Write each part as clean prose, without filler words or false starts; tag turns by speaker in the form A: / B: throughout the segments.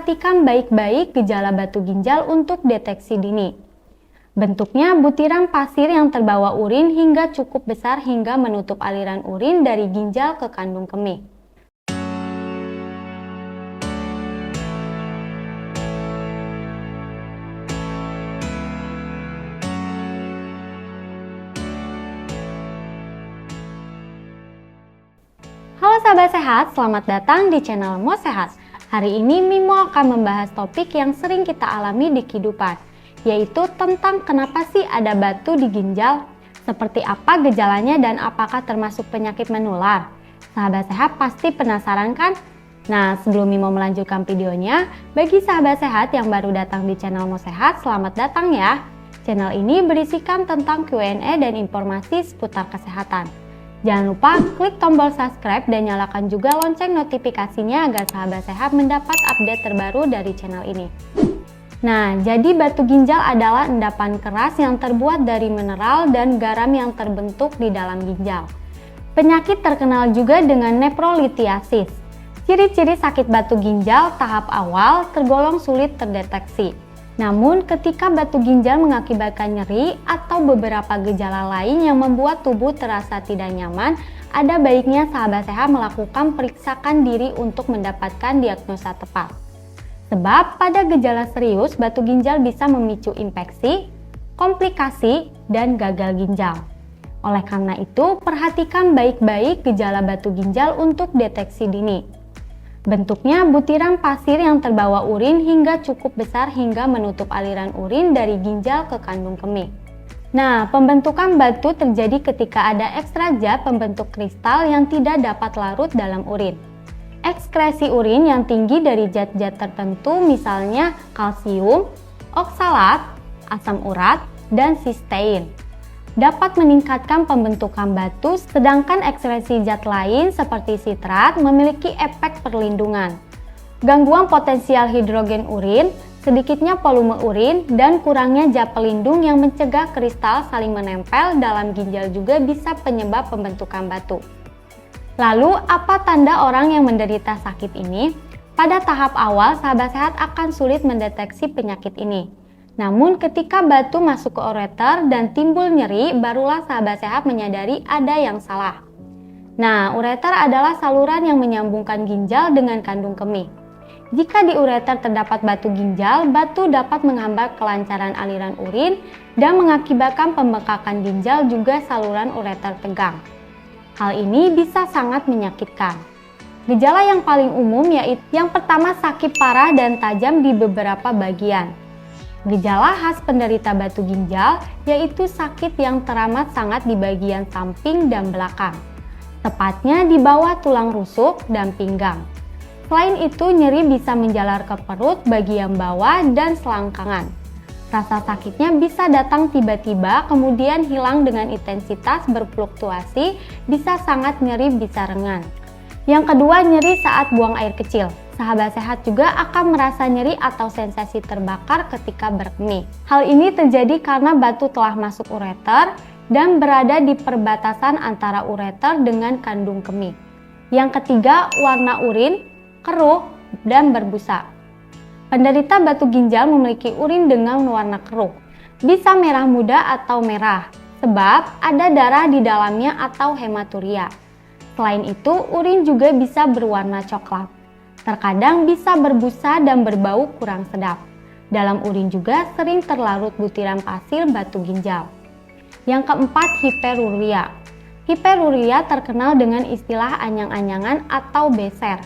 A: perhatikan baik-baik gejala batu ginjal untuk deteksi dini. Bentuknya butiran pasir yang terbawa urin hingga cukup besar hingga menutup aliran urin dari ginjal ke kandung kemih. Halo sahabat sehat, selamat datang di channel Mo Sehat. Hari ini Mimo akan membahas topik yang sering kita alami di kehidupan, yaitu tentang kenapa sih ada batu di ginjal, seperti apa gejalanya dan apakah termasuk penyakit menular. Sahabat sehat pasti penasaran kan? Nah, sebelum Mimo melanjutkan videonya, bagi sahabat sehat yang baru datang di channel Mo Sehat, selamat datang ya. Channel ini berisikan tentang Q&A dan informasi seputar kesehatan. Jangan lupa klik tombol subscribe dan nyalakan juga lonceng notifikasinya agar sahabat sehat mendapat update terbaru dari channel ini. Nah, jadi batu ginjal adalah endapan keras yang terbuat dari mineral dan garam yang terbentuk di dalam ginjal. Penyakit terkenal juga dengan nefrolithiasis. Ciri-ciri sakit batu ginjal tahap awal tergolong sulit terdeteksi. Namun, ketika batu ginjal mengakibatkan nyeri atau beberapa gejala lain yang membuat tubuh terasa tidak nyaman, ada baiknya sahabat sehat melakukan periksakan diri untuk mendapatkan diagnosa tepat. Sebab pada gejala serius, batu ginjal bisa memicu infeksi, komplikasi, dan gagal ginjal. Oleh karena itu, perhatikan baik-baik gejala batu ginjal untuk deteksi dini. Bentuknya butiran pasir yang terbawa urin hingga cukup besar hingga menutup aliran urin dari ginjal ke kandung kemih. Nah, pembentukan batu terjadi ketika ada ekstra zat pembentuk kristal yang tidak dapat larut dalam urin. Ekskresi urin yang tinggi dari zat-zat tertentu misalnya kalsium, oksalat, asam urat, dan sistein dapat meningkatkan pembentukan batu, sedangkan ekskresi zat lain seperti sitrat memiliki efek perlindungan. Gangguan potensial hidrogen urin, sedikitnya volume urin, dan kurangnya zat pelindung yang mencegah kristal saling menempel dalam ginjal juga bisa penyebab pembentukan batu. Lalu, apa tanda orang yang menderita sakit ini? Pada tahap awal, sahabat sehat akan sulit mendeteksi penyakit ini. Namun ketika batu masuk ke ureter dan timbul nyeri, barulah sahabat sehat menyadari ada yang salah. Nah, ureter adalah saluran yang menyambungkan ginjal dengan kandung kemih. Jika di ureter terdapat batu ginjal, batu dapat menghambat kelancaran aliran urin dan mengakibatkan pembengkakan ginjal juga saluran ureter tegang. Hal ini bisa sangat menyakitkan. Gejala yang paling umum yaitu yang pertama sakit parah dan tajam di beberapa bagian. Gejala khas penderita batu ginjal yaitu sakit yang teramat sangat di bagian samping dan belakang, tepatnya di bawah tulang rusuk dan pinggang. Selain itu, nyeri bisa menjalar ke perut bagian bawah dan selangkangan. Rasa sakitnya bisa datang tiba-tiba, kemudian hilang dengan intensitas berfluktuasi, bisa sangat nyeri, bisa ringan. Yang kedua, nyeri saat buang air kecil. Sahabat sehat juga akan merasa nyeri atau sensasi terbakar ketika berkemih. Hal ini terjadi karena batu telah masuk ureter dan berada di perbatasan antara ureter dengan kandung kemih. Yang ketiga, warna urin keruh dan berbusa. Penderita batu ginjal memiliki urin dengan warna keruh, bisa merah muda atau merah, sebab ada darah di dalamnya atau hematuria. Selain itu, urin juga bisa berwarna coklat. Terkadang bisa berbusa dan berbau kurang sedap. Dalam urin juga sering terlarut butiran pasir batu ginjal. Yang keempat, hiperuria. Hiperuria terkenal dengan istilah anyang-anyangan atau beser,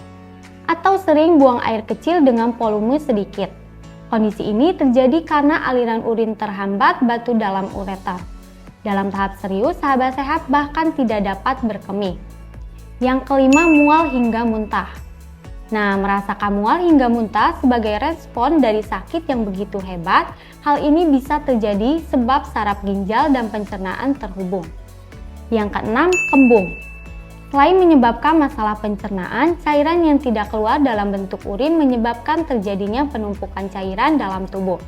A: atau sering buang air kecil dengan volume sedikit. Kondisi ini terjadi karena aliran urin terhambat batu dalam ureter. Dalam tahap serius, sahabat sehat bahkan tidak dapat berkemih. Yang kelima, mual hingga muntah. Nah, merasakan mual hingga muntah sebagai respon dari sakit yang begitu hebat, hal ini bisa terjadi sebab saraf ginjal dan pencernaan terhubung. Yang keenam, kembung. Selain menyebabkan masalah pencernaan, cairan yang tidak keluar dalam bentuk urin menyebabkan terjadinya penumpukan cairan dalam tubuh.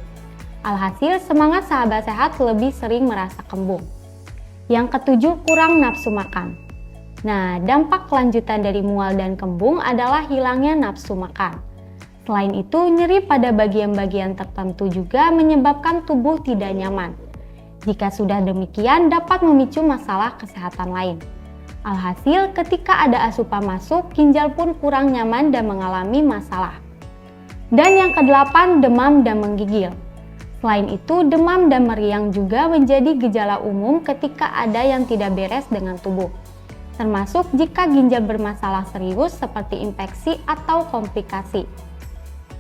A: Alhasil, semangat sahabat sehat lebih sering merasa kembung. Yang ketujuh, kurang nafsu makan. Nah, dampak kelanjutan dari mual dan kembung adalah hilangnya nafsu makan. Selain itu, nyeri pada bagian-bagian tertentu juga menyebabkan tubuh tidak nyaman. Jika sudah demikian, dapat memicu masalah kesehatan lain. Alhasil, ketika ada asupan masuk, ginjal pun kurang nyaman dan mengalami masalah. Dan yang kedelapan, demam dan menggigil. Selain itu, demam dan meriang juga menjadi gejala umum ketika ada yang tidak beres dengan tubuh. Termasuk jika ginjal bermasalah serius seperti infeksi atau komplikasi.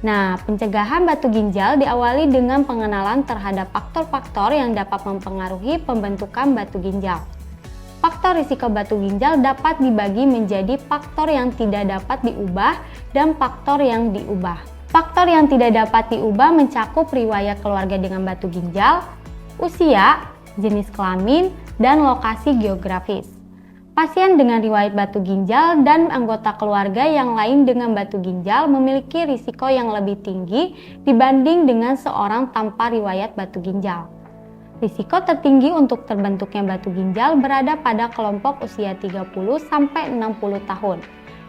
A: Nah, pencegahan batu ginjal diawali dengan pengenalan terhadap faktor-faktor yang dapat mempengaruhi pembentukan batu ginjal. Faktor risiko batu ginjal dapat dibagi menjadi faktor yang tidak dapat diubah dan faktor yang diubah. Faktor yang tidak dapat diubah mencakup riwayat keluarga dengan batu ginjal, usia, jenis kelamin, dan lokasi geografis. Pasien dengan riwayat batu ginjal dan anggota keluarga yang lain dengan batu ginjal memiliki risiko yang lebih tinggi dibanding dengan seorang tanpa riwayat batu ginjal. Risiko tertinggi untuk terbentuknya batu ginjal berada pada kelompok usia 30-60 tahun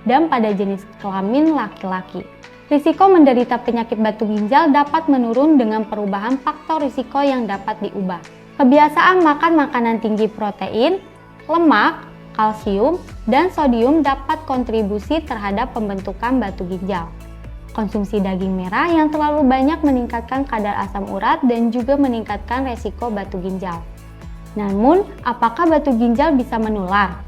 A: dan pada jenis kelamin laki-laki. Risiko menderita penyakit batu ginjal dapat menurun dengan perubahan faktor risiko yang dapat diubah. Kebiasaan makan makanan tinggi protein, lemak, kalsium, dan sodium dapat kontribusi terhadap pembentukan batu ginjal. Konsumsi daging merah yang terlalu banyak meningkatkan kadar asam urat dan juga meningkatkan resiko batu ginjal. Namun, apakah batu ginjal bisa menular?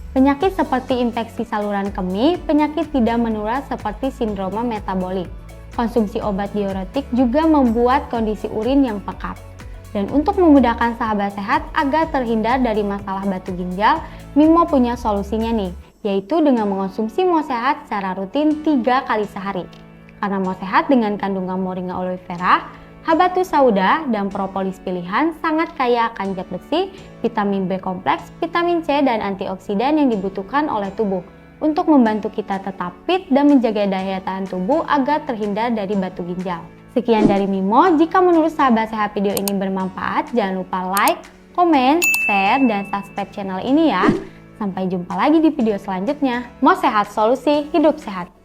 A: Penyakit seperti infeksi saluran kemih, penyakit tidak menular seperti sindroma metabolik. Konsumsi obat diuretik juga membuat kondisi urin yang pekat. Dan untuk memudahkan sahabat sehat agar terhindar dari masalah batu ginjal, Mimo punya solusinya nih, yaitu dengan mengonsumsi Mo Sehat secara rutin 3 kali sehari. Karena Mo Sehat dengan kandungan Moringa oleifera, Habatus sauda, dan propolis pilihan sangat kaya akan zat besi, vitamin B kompleks, vitamin C, dan antioksidan yang dibutuhkan oleh tubuh untuk membantu kita tetap fit dan menjaga daya tahan tubuh agar terhindar dari batu ginjal. Sekian dari Mimo, jika menurut sahabat sehat video ini bermanfaat, jangan lupa like, komen, share, dan subscribe channel ini ya. Sampai jumpa lagi di video selanjutnya. Mo Sehat, solusi hidup sehat.